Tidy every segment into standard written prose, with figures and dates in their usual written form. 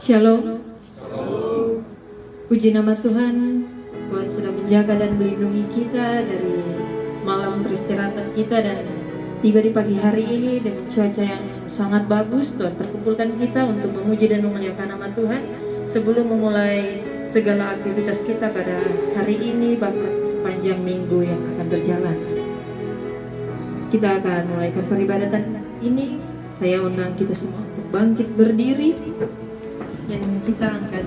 Shalom. Puji nama Tuhan. Tuhan sudah menjaga dan melindungi kita dari malam peristirahatan kita, dan tiba di pagi hari ini dengan cuaca yang sangat bagus. Tuhan perkumpulkan kita untuk memuji dan memuliakan nama Tuhan sebelum memulai segala aktivitas kita pada hari ini, bahkan sepanjang minggu yang akan berjalan. Kita akan mulaikan peribadatan ini. Saya undang kita semua untuk bangkit berdiri dan kita angkat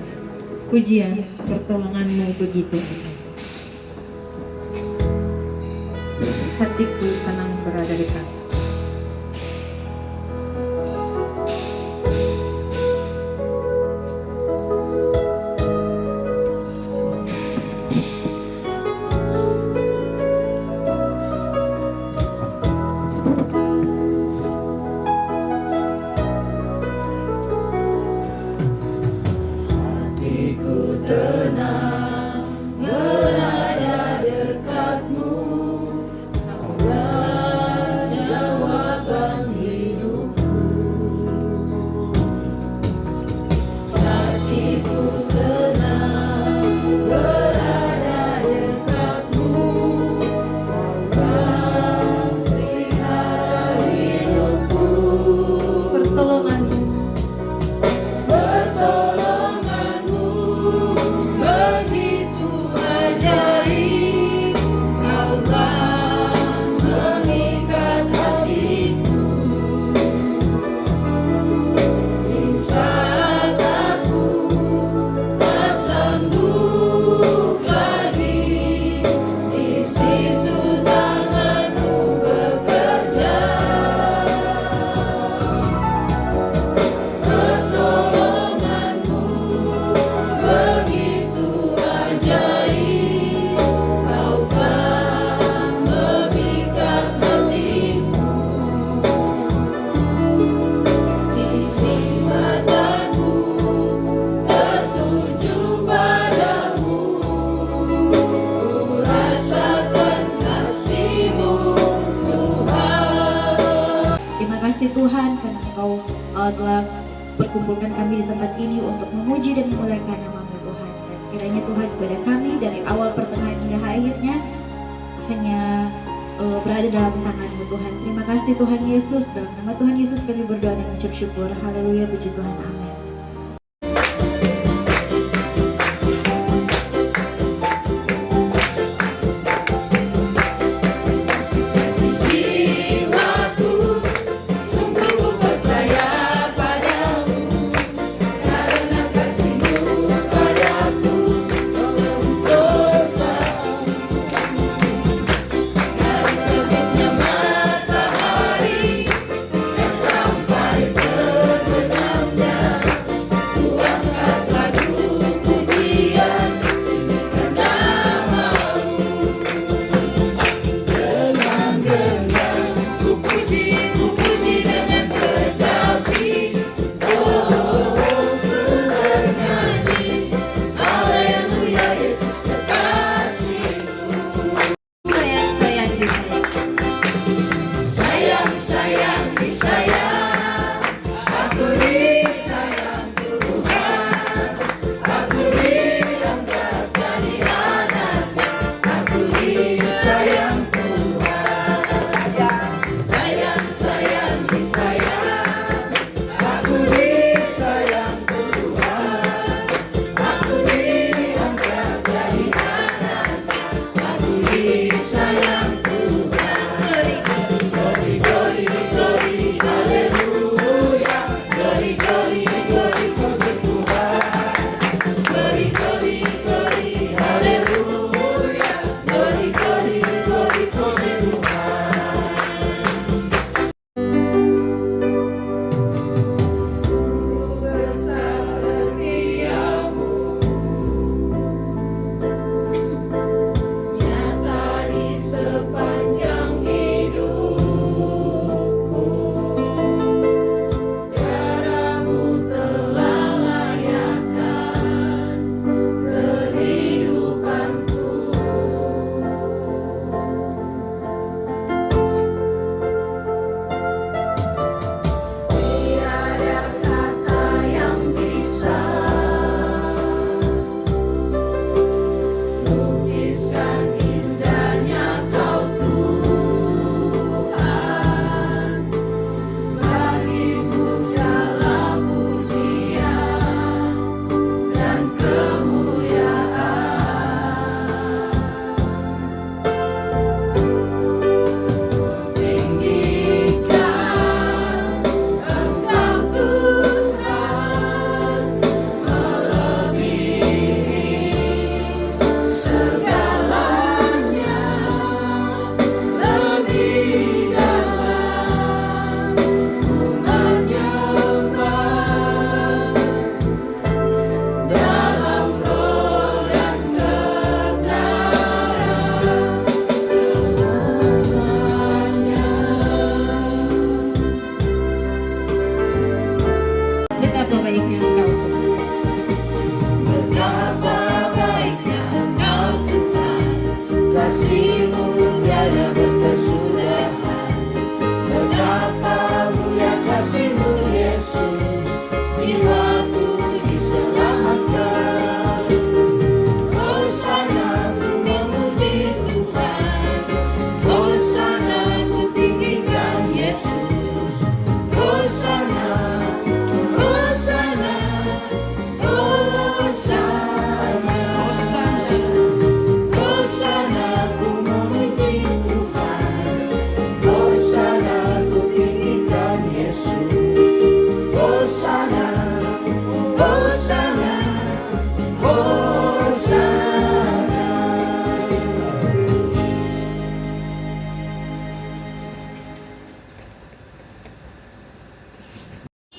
pujian pertolonganmu begitu. Hatiku tenang berada dekat. Tuhan, karena Engkau telah perkumpulkan kami di tempat ini untuk memuji dan memuliakan nama-Mu Tuhan. Dan kiranya Tuhan kepada kami dari awal pertengahan hingga akhirnya hanya berada dalam tangan-Mu Tuhan. Terima kasih Tuhan Yesus. Dalam nama Tuhan Yesus kami berdoa dan mengucap syukur. Haleluya, puji Tuhan, amin. Sampai terbenamnya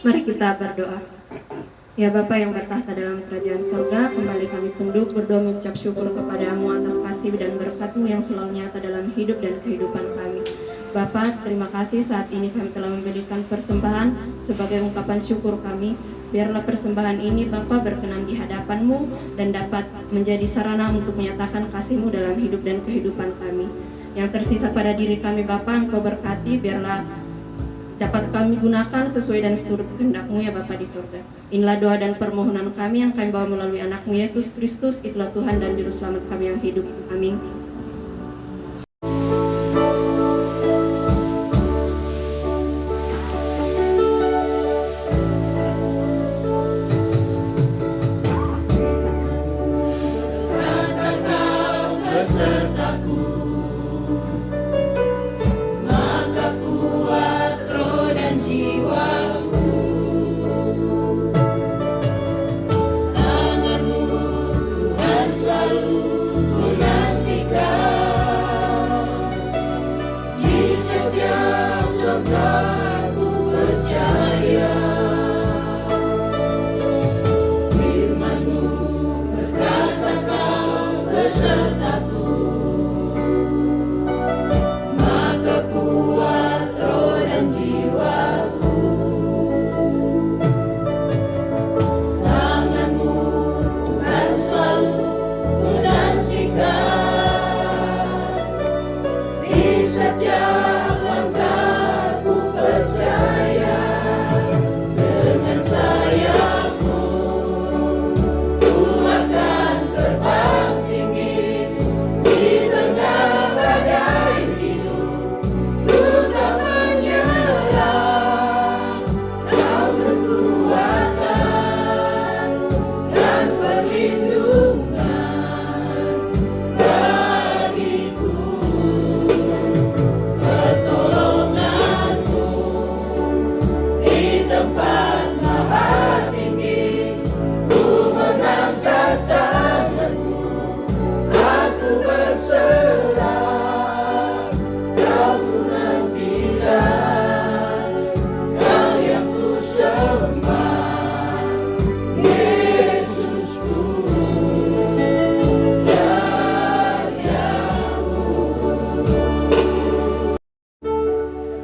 Mari kita berdoa. Ya Bapa yang bertahta dalam kerajaan surga, kembali kami tunduk berdoa mengucap syukur kepadamu atas kasih dan berkat-Mu yang selalu nyata dalam hidup dan kehidupan kami. Bapa, terima kasih saat ini kami telah memberikan persembahan sebagai ungkapan syukur kami. Biarlah persembahan ini Bapa berkenan di hadapan-Mu dan dapat menjadi sarana untuk menyatakan kasih-Mu dalam hidup dan kehidupan kami. Yang tersisa pada diri kami Bapa, Engkau berkati, biarlah dapat kami gunakan sesuai dan seturut kehendak-Mu ya Bapa di surga. Inilah doa dan permohonan kami yang kami bawa melalui anak-Mu Yesus Kristus, itulah Tuhan dan Juru Selamat kami yang hidup. Amin.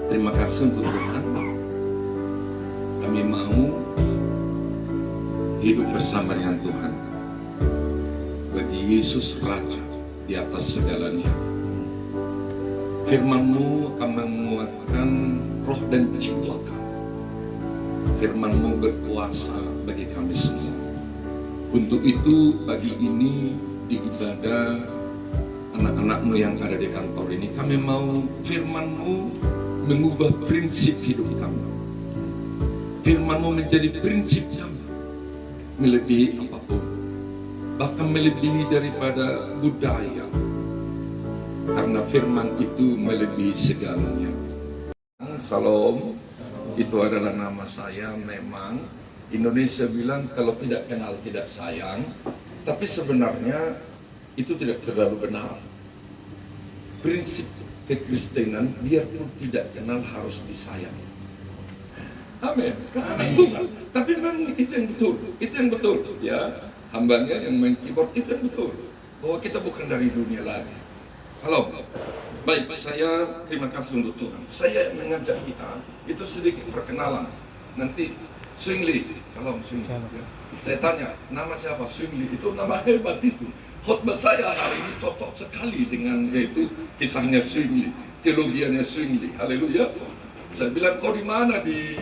Terima kasih untuk Tuhan. Kami mau hidup bersama dengan Tuhan. Bagi Yesus Raja di atas segalanya. Firman-Mu akan menguatkan roh dan jiwa kami. Firman-Mu berkuasa bagi kami semua. Untuk itu pagi ini di ibadah anak-anak-Mu yang ada di kantor ini, kami mau Firman-Mu mengubah prinsip hidup kami. Firman-Mu menjadi prinsip kami, melebihi apapun, bahkan melebihi daripada budaya, karena firman itu melebihi segalanya. Salam, itu adalah nama saya. Memang Indonesia bilang kalau tidak kenal tidak sayang, tapi sebenarnya itu tidak terlalu benar. Prinsip kekristenan biarpun tidak kenal harus disayang. Amin. Tuhan. Tapi memang itu yang betul. Itu yang betul. Ya, hambanya yang main keyboard itu yang betul. Bahwa kita bukan dari dunia lagi. Halo. Baik, saya terima kasih untuk Tuhan. Saya mengajak kita itu sedikit perkenalan. Nanti Swingli, salam Swingli. Ya. Saya tanya, nama siapa? Swingli. Itu nama hebat itu. Khotbah saya hari ini cocok sekali dengan yaitu kisahnya Swingli, teologianya Swingli. Haleluya. Saya bilang kau di mana di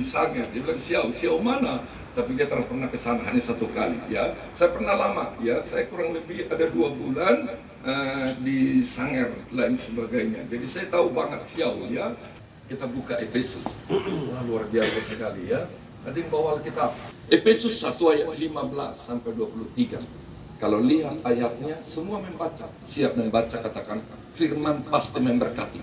Sangir? Dia bilang Siau mana? Tapi dia pernah ke sana hanya satu kali. Ya, saya pernah lama. Ya, saya kurang lebih ada 2 bulan di Sangir lain sebagainya. Jadi saya tahu banget Siau. Ya, kita buka Efesus. Wah, luar biasa sekali ya. Tadi bawa Alkitab. Efesus 1 ayat 15 sampai 23. Kalau lihat ayatnya, semua membaca. Siap membaca, katakan, firman pasti memberkati.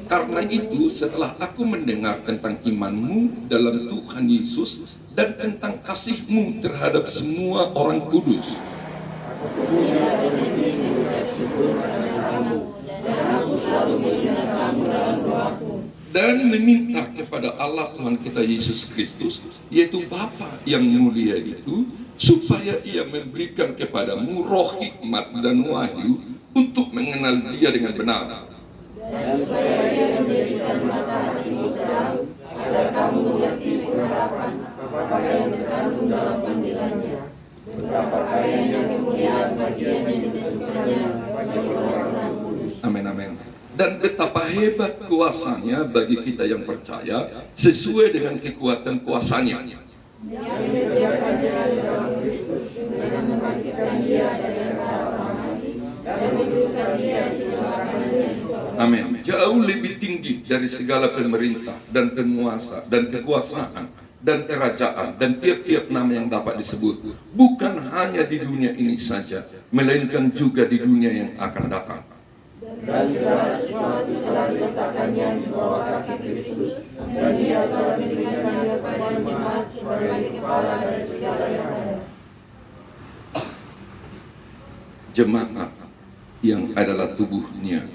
Karena itu, setelah aku mendengar tentang imanmu dalam Tuhan Yesus dan tentang kasihmu terhadap semua orang kudus, dan meminta kepada Allah Tuhan kita Yesus Kristus, yaitu Bapa yang mulia itu, supaya Ia memberikan kepadamu roh hikmat dan wahyu untuk mengenal Dia dengan benar. Dan supaya Dia menjadikan mata hatimu terang, agar kamu mengerti pengharapan apa yang terkandung dalam panggilannya, betapa kayanya kemuliaan bagian yang ditentukannya bagi orang-orang kudus. Amin, amin. Dan betapa hebat kuasanya bagi kita yang percaya, sesuai dengan kekuatan kuasanya. Yang menyediakannya dalam Kristus dengan membangkitkan Dia dari antara orang mati dan mendudukkan Dia di sebelah kanannya di sorga. Amin. Jauh lebih tinggi dari segala pemerintah dan penguasa dan kekuasaan dan kerajaan dan tiap-tiap nama yang dapat disebut, bukan hanya di dunia ini saja, melainkan juga di dunia yang akan datang. Dan segala sesuatu telah diletakkannya di bawah kaki Kristus, dan Dia telah memberikannya kepada jemaat sebagai kepala dari segala yang ada. Jemaat yang adalah tubuhnya,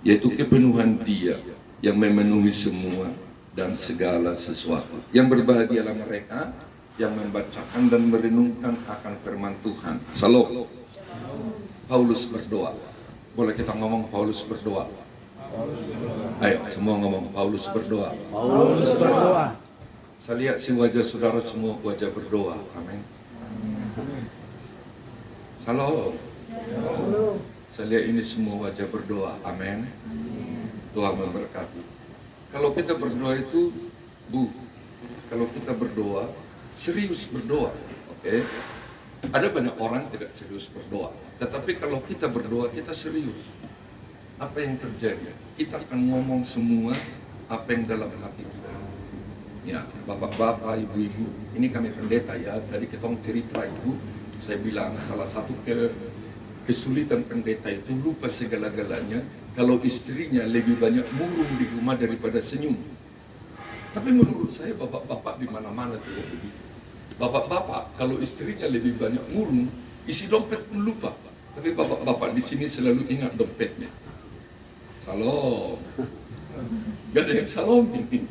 yaitu kepenuhan Dia yang memenuhi semua dan segala sesuatu. Yang berbahagialah mereka yang membacakan dan merenungkan akan firman Tuhan. Salam. Paulus berdoa. Boleh kita ngomong Paulus berdoa? Ayo semua ngomong Paulus berdoa. Paulus berdoa. Saya lihat si wajah saudara semua wajah berdoa. Amin. Salam. Saya lihat ini semua wajah berdoa. Amin. Tuhan memberkati. Kalau kita berdoa itu, kalau kita berdoa, serius berdoa, oke? Ada banyak orang tidak serius berdoa, tetapi kalau kita berdoa, kita serius. Apa yang terjadi? Kita akan ngomong semua apa yang dalam hati kita. Ya, bapak-bapak, ibu-ibu, ini kami pendeta ya, tadi kita cerita itu, saya bilang salah satu kesulitan pendeta itu lupa segala-galanya kalau istrinya lebih banyak murung di rumah daripada senyum. Tapi menurut saya bapak-bapak di mana-mana tidak begitu. Bapak-bapak kalau istrinya lebih banyak murung, isi dompet pun lupa. Tapi bapak-bapak di sini selalu ingat dompetnya. Salam. Gak ada yang salam ini.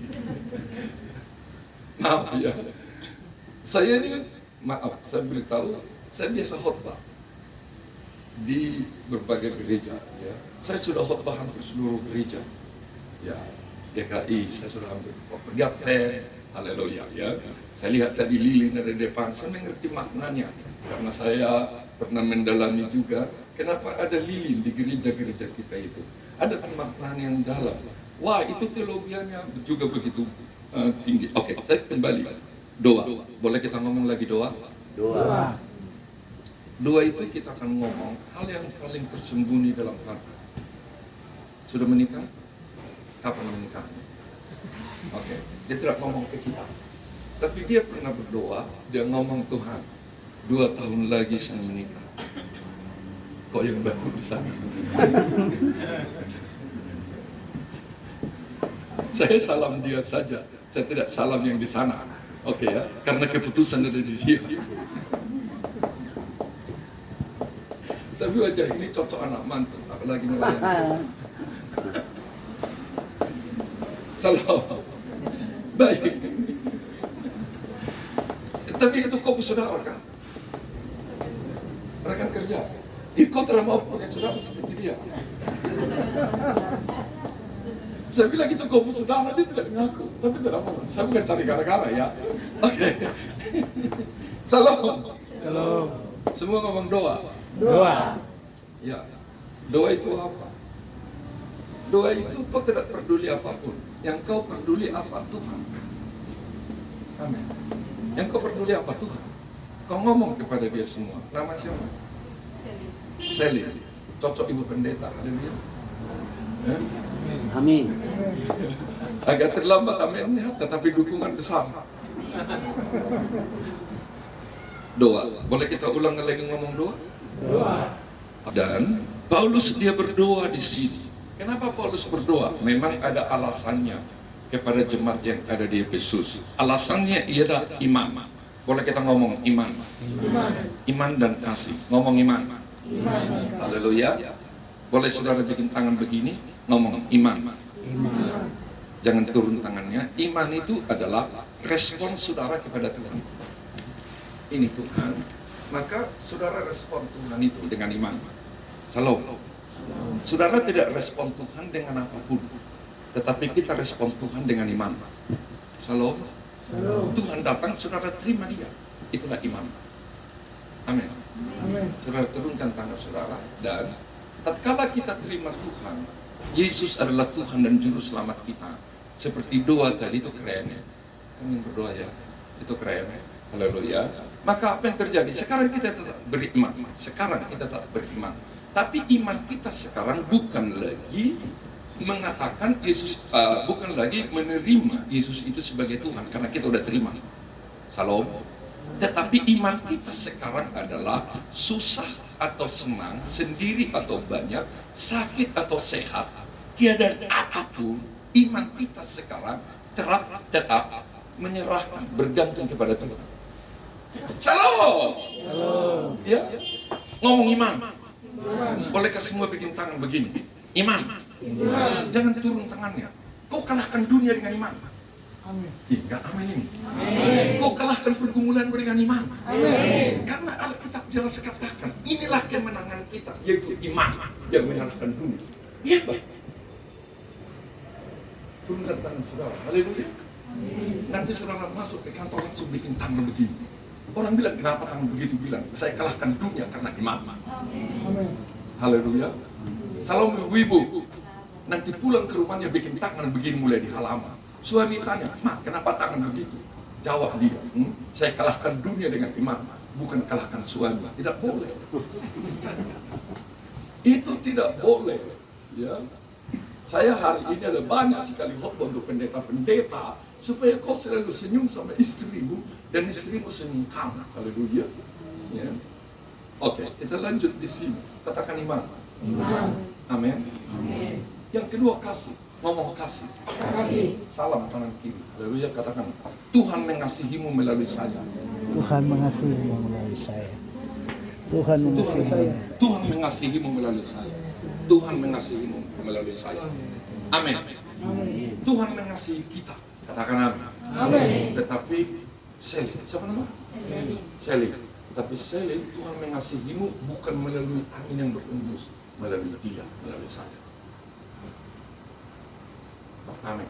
Maaf ya. Saya ini, maaf, saya beritahu, saya biasa khotbah di berbagai gereja. Ya. Saya sudah khotbah hampir seluruh gereja. Ya, DKI saya sudah hampir. Lihat fair, haleluya ya. Saya lihat tadi lilin dari depan, saya mengerti maknanya karena saya pernah mendalami juga kenapa ada lilin di gereja-gereja kita itu. Ada kan maknanya yang dalam. Wah, itu teologianya juga begitu tinggi. Oke, saya kembali. Doa. Boleh kita ngomong lagi doa? Doa. Doa itu kita akan ngomong hal yang paling tersembunyi dalam hati. Sudah menikah? Kapan menikahnya? Oke, dia tidak ngomong ke kita. Tapi dia pernah berdoa, dia ngomong, Tuhan, 2 tahun lagi saya menikah. Kok yang batu di sana? Saya salam dia saja, saya tidak salam yang di sana. Oke ya, karena keputusan ada di dia. Tapi wajah ini cocok anak mantu, apalagi nelayan. Salam. Baik. Tapi itu kau saudara kan? Rekan kerja. Kau tidak mau punya saudara seperti dia. Saya bilang itu kau saudara, dia tidak mengaku. Tapi tidak mau. Saya bukan cari gara-gara ya. Oke. Salam. Salam. Semua ngomong doa. Doa. Ya. Doa itu apa? Doa itu kau tidak peduli apapun. Yang kau peduli apa? Tuhan. Amin. Yang kau peduli apa? Tuhan. Kau ngomong kepada dia semua. Nama siapa? Sally. Cocok ibu pendeta. Haleluya. Amin. Agak terlambat aminnya, tetapi dukungan besar. Doa. Boleh kita ulang lagi ngomong doa? Doa. Dan Paulus dia berdoa di sini. Kenapa Paulus berdoa? Memang ada alasannya kepada jemaat yang ada di Efesus. Alasannya ialah iman. Boleh kita ngomong iman? Iman dan kasih. Ngomong iman. Haleluya. Boleh saudara bikin tangan begini, ngomong iman. Jangan turun tangannya. Iman itu adalah respon saudara kepada Tuhan. Ini Tuhan, maka saudara respon Tuhan itu dengan iman. Salam. Saudara tidak respon Tuhan dengan apapun, tetapi kita respon Tuhan dengan iman. Salam. Tuhan datang, saudara terima dia. Itulah iman. Amin. Saudara turunkan tangan saudara, dan tatkala kita terima Tuhan, Yesus adalah Tuhan dan Juru Selamat kita. Seperti doa tadi, itu keren ya. Kami berdoa ya, itu keren ya. Haleluya. Maka apa yang terjadi? Sekarang kita tetap beriman. Sekarang kita tetap beriman. Tapi iman kita sekarang bukan lagi mengatakan Yesus, bukan lagi menerima Yesus itu sebagai Tuhan, karena kita udah terima. Salam. Tetapi iman kita sekarang adalah susah atau senang, sendiri atau banyak, sakit atau sehat, tiada apapun, iman kita sekarang tetap menyerahkan, bergantung kepada Tuhan. Salam. Ya, ngomong iman. Bolehkah semua bikin tangan begini? Iman. Jangan turun tangannya. Kau kalahkan dunia dengan iman. Amin. Enggak amin ini. Kau kalahkan pergumulan dengan iman. Amin. Karena Alkitab jelas katakan, inilah kemenangan kita, yaitu iman yang mengalahkan dunia. Iya, Pak. Turunkan tangan saudara. Haleluya. Nanti saudara masuk ke kantor langsung bikin tangan begini. Orang bilang, kenapa tangan begitu? Bilang, saya kalahkan dunia karena iman. Amin. Haleluya. Salam ibu-ibu. Nanti pulang ke rumahnya bikin tangan begini mulai di halaman. Suami tanya, "Ma, kenapa tangan begitu?" Jawab dia, "Saya kalahkan dunia dengan iman, bukan kalahkan suami." Tidak boleh. Itu tidak boleh. Ya. Saya hari ini ada banyak sekali khotbah untuk pendeta-pendeta supaya kau selalu senyum sama istrimu dan istrimu senyum kamu. Haleluya. Ya. Oke, kita lanjut di sini. Katakan iman. Amin. Yang kedua, kasih. Ngomong kasih. Salam kanan kiri. Haleluya. Katakan, Tuhan mengasihimu melalui saya. Tuhan mengasihimu melalui saya. Tuhan mengasihimu. Tuhan mengasihimu melalui saya. Tuhan mengasihimu melalui saya. Amin. Tuhan mengasihi kita. Katakan amin. Tetapi Selin, siapa nama? Selin. Tapi Selin, Tuhan mengasihimu bukan melalui angin yang berhembus, melalui dia, melalui saya. Amin.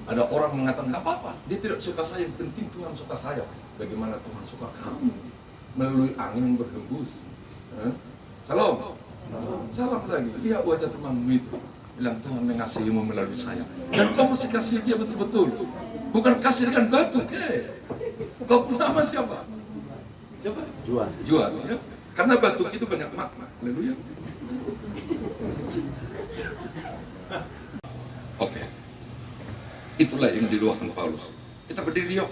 Ada orang mengatakan, nggak apa-apa, dia tidak suka saya, yang penting Tuhan suka saya. Bagaimana Tuhan suka kamu? Melalui angin yang berhembus. Salam. Salam lagi, lihat wajah temanmu itu. Bilang, Tuhan mengasihimu melalui saya. Dan kau mesti kasih dia betul-betul. Bukan kasih dengan batu. Kau punya nama siapa? Siapa? Juan. Ya? Karena batu itu banyak makna. Haleluya. Oke. Itulah yang diluahkan Paulus. Kita berdiri yuk.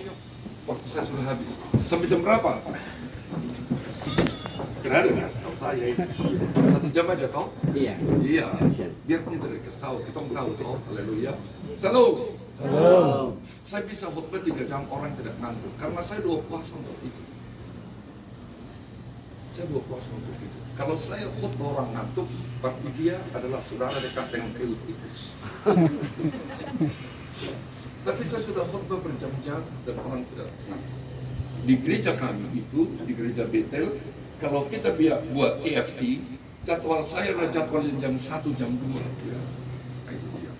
Waktu saya sudah habis. Sampai jam berapa? Kenapa mas? Tahu saya itu 1 jam aja toh? Iya. Biar kamu tidak tahu, kita tahu toh. Haleluya. Salam. Saya bisa khotbah 3 jam, orang tidak ngantuk karena saya 2 puasa untuk itu. Kalau saya khotbah orang ngantuk, berarti dia adalah saudara dekat dengan tikus. Tapi saya sudah khotbah berjam-jam dan orang tidak ngantuk. Di gereja kami itu, di gereja Betel, kalau kita buat TFT, jadwal saya adalah jadwal jam 1, jam 2. Ya. Itu dia.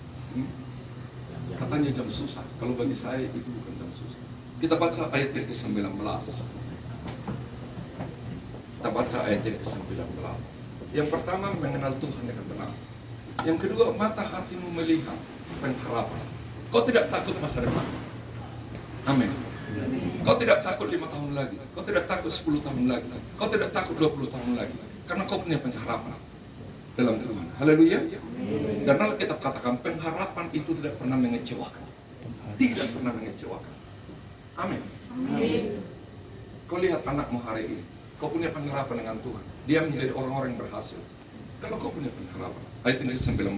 Katanya jam susah. Kalau bagi saya itu bukan jam susah. Kita baca ayat yang ke-19. Yang pertama, mengenal Tuhan dengan benar. Yang kedua, mata hatimu melihat pengharapan. Kau tidak takut masa depan. Amin. Kau tidak takut 5 tahun lagi. Kau tidak takut 10 tahun lagi. Kau tidak takut 20 tahun lagi. Karena kau punya pengharapan dalam Tuhan. Haleluya. Dan Alkitab katakan pengharapan itu tidak pernah mengecewakan. Tidak pernah mengecewakan. Amin. Kau lihat anakmu hari ini. Kau punya pengharapan dengan Tuhan. Dia menjadi orang-orang yang berhasil. Kalau kau punya pengharapan. Ayat ini 19.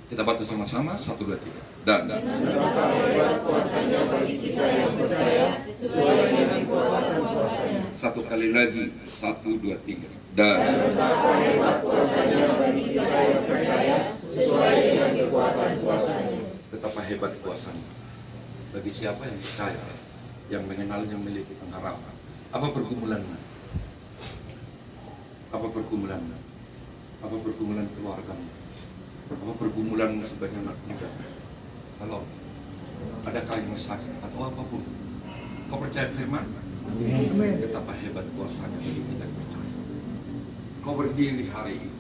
Kita baca sama-sama 1, 2, 3. Dan kuasanya bagi kita yang percaya sesuai dengan kekuatan kuasanya. Satu kali lagi 1, 2, 3. Dan betapa hebat kuasanya bagi kita yang percaya sesuai dengan kekuatan kuasanya. betapa hebat kuasanya. Bagi siapa yang percaya, yang mengenal, yang memiliki pengharapan. Apa pergumulannya? Apa pergumulannya? Apa pergumulan keluargamu? Apa pergumulanmu sebagai anak muda? Kalau adakah yang sakit atau apapun, kau percaya firman? Betapa hebat kuasanya bagi kita yang percaya. Kau berdiri hari ini.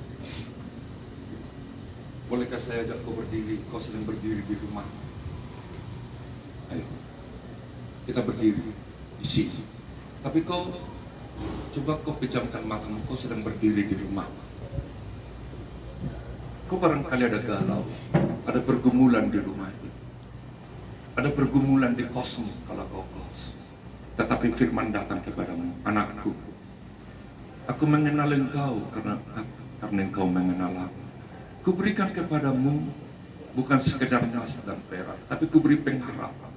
Bolehkah saya ajak kau berdiri? Kau sedang berdiri di rumah. Ayo, kita berdiri di sini. Tapi kau coba kau pejamkan matamu. Kau sedang berdiri di rumah. Kau barangkali ada galau, ada pergumulan di rumah ini. Ada pergumulan di kosmu kalau kau kos. Tetapi firman datang kepadamu, anakku, aku mengenal engkau karena engkau mengenal aku. Kuberikan kepadamu bukan sekedar emas dan perak, tapi kuberi pengharapan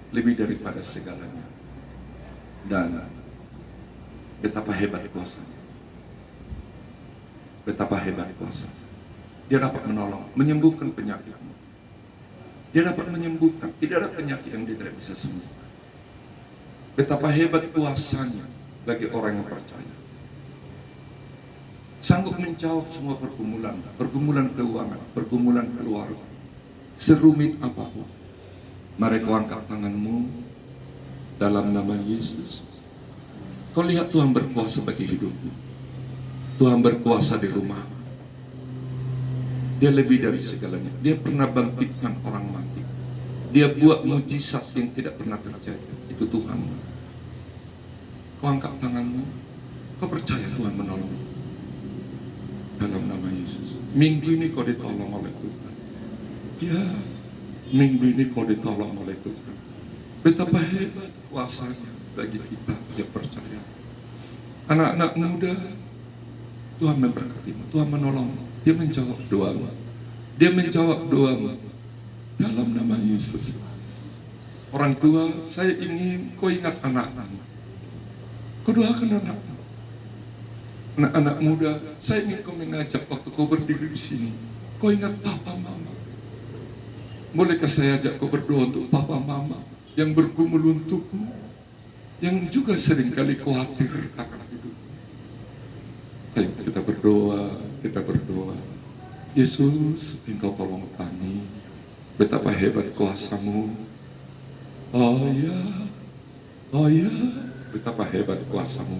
lebih daripada segalanya. Dan betapa hebat kuasanya. Betapa hebat kuasanya. Dia dapat menolong, menyembuhkan penyakitmu. Dia dapat menyembuhkan, tidak ada penyakit yang dia tidak bisa sembuhkan. Betapa hebat kuasanya bagi orang yang percaya. Sanggup menjawab semua pergumulan, pergumulan keuangan, pergumulan keluarga, serumit apapun. Mari kau angkat tanganmu dalam nama Yesus. Kau lihat Tuhan berkuasa bagi hidupmu. Tuhan berkuasa di rumah. Dia lebih dari segalanya. Dia pernah bangkitkan orang mati. Dia buat mujizat yang tidak pernah terjadi. Itu Tuhan. Kau angkat tanganmu. Kau percaya Tuhan menolong. Dalam nama Yesus. Minggu ini kau ditolong oleh Tuhan. Ya, minggu ini kau ditolong oleh Tuhan. Betapa hebat kuasanya bagi kita yang percaya. Anak-anak muda, Tuhan memberkatimu. Tuhan menolongmu. Dia menjawab doamu. Dia menjawab doamu dalam nama Yesus. Orang tua, saya ingin kau ingat anak-anak. Kau doakan anakmu. Anak-anak muda, saya ingin kau mengajak waktu kau berdiri di sini. Kau ingat papa mama. Bolehkah saya ajak kau berdoa untuk papa mama yang bergumul untukmu, yang juga seringkali khawatir akan hidup. Ayo kita berdoa, kita berdoa. Yesus, Engkau tolong kami. Betapa hebat kuasamu. Oh ya, betapa hebat kuasamu.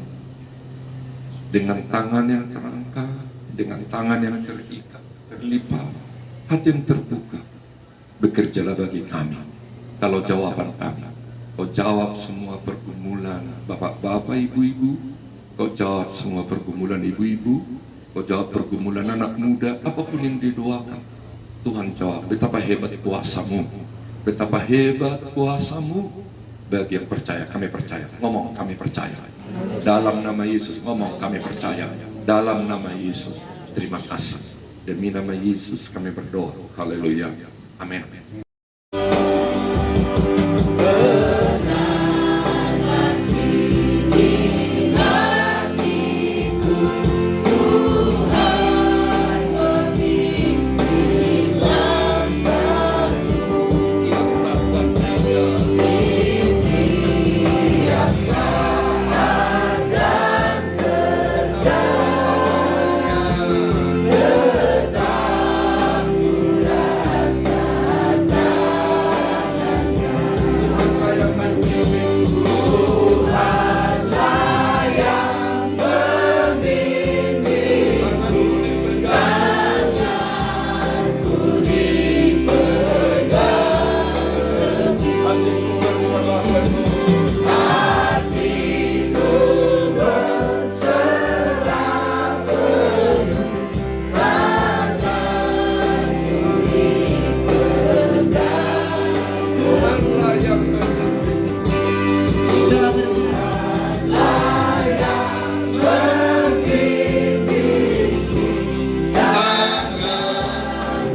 Dengan tangan yang terangkat, dengan tangan yang terikat, terlipat, hati yang terbuka, bekerjalah bagi kami. Kalau jawaban kami, kau jawab semua pergumulan bapak-bapak, ibu-ibu. Kau jawab semua pergumulan ibu-ibu. Kau jawab pergumulan anak muda. Apapun yang didoakan, Tuhan jawab. Betapa hebat kuasamu. Betapa hebat kuasamu. Bagi yang percaya, kami percaya. Ngomong, kami percaya. Dalam nama Yesus, ngomong, kami percaya. Dalam nama Yesus, terima kasih. Demi nama Yesus kami berdoa. Haleluya. Amin.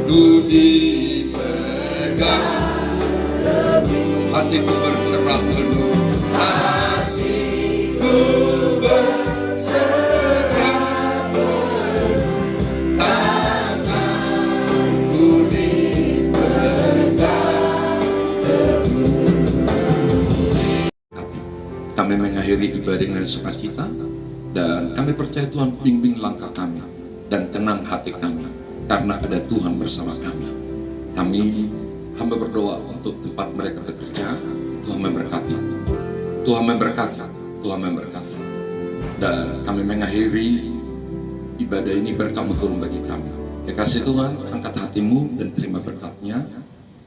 Ku dipegang, hatiku berserah penuh, hatiku berserah penuh, tanganku dipegang. kami mengakhiri ibadah dengan sukacita, dan kami percaya Tuhan bimbing langkah kami dan tenang hati kami karena ada Tuhan bersama kami. Kami hamba berdoa untuk tempat mereka bekerja, Tuhan memberkati, Tuhan memberkati, Tuhan memberkati. Dan kami mengakhiri ibadah ini, berkat-Mu turun bagi kami. Ya kasih Tuhan, angkat hatimu dan terima berkat-Nya.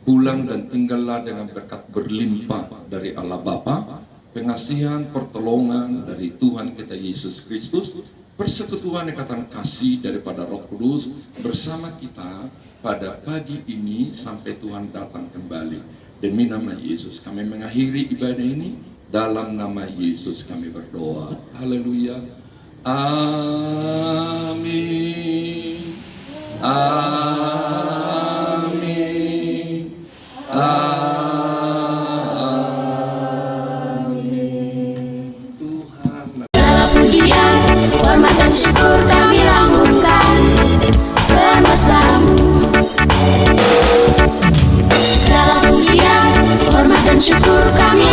Pulang dan tinggallah dengan berkat berlimpah dari Allah Bapa, pengasihan, pertolongan dari Tuhan kita Yesus Kristus, persekutuan ikatan kasih daripada Roh Kudus bersama kita pada pagi ini sampai Tuhan datang kembali. Demi nama Yesus kami mengakhiri ibadah ini, dalam nama Yesus kami berdoa. Haleluya. Amin. Amin. Amin. Tuhan. Segala pujian, hormat dan syukur kami lambungkan ke mesbah-Mu. Segala pujian, hormat dan syukur kami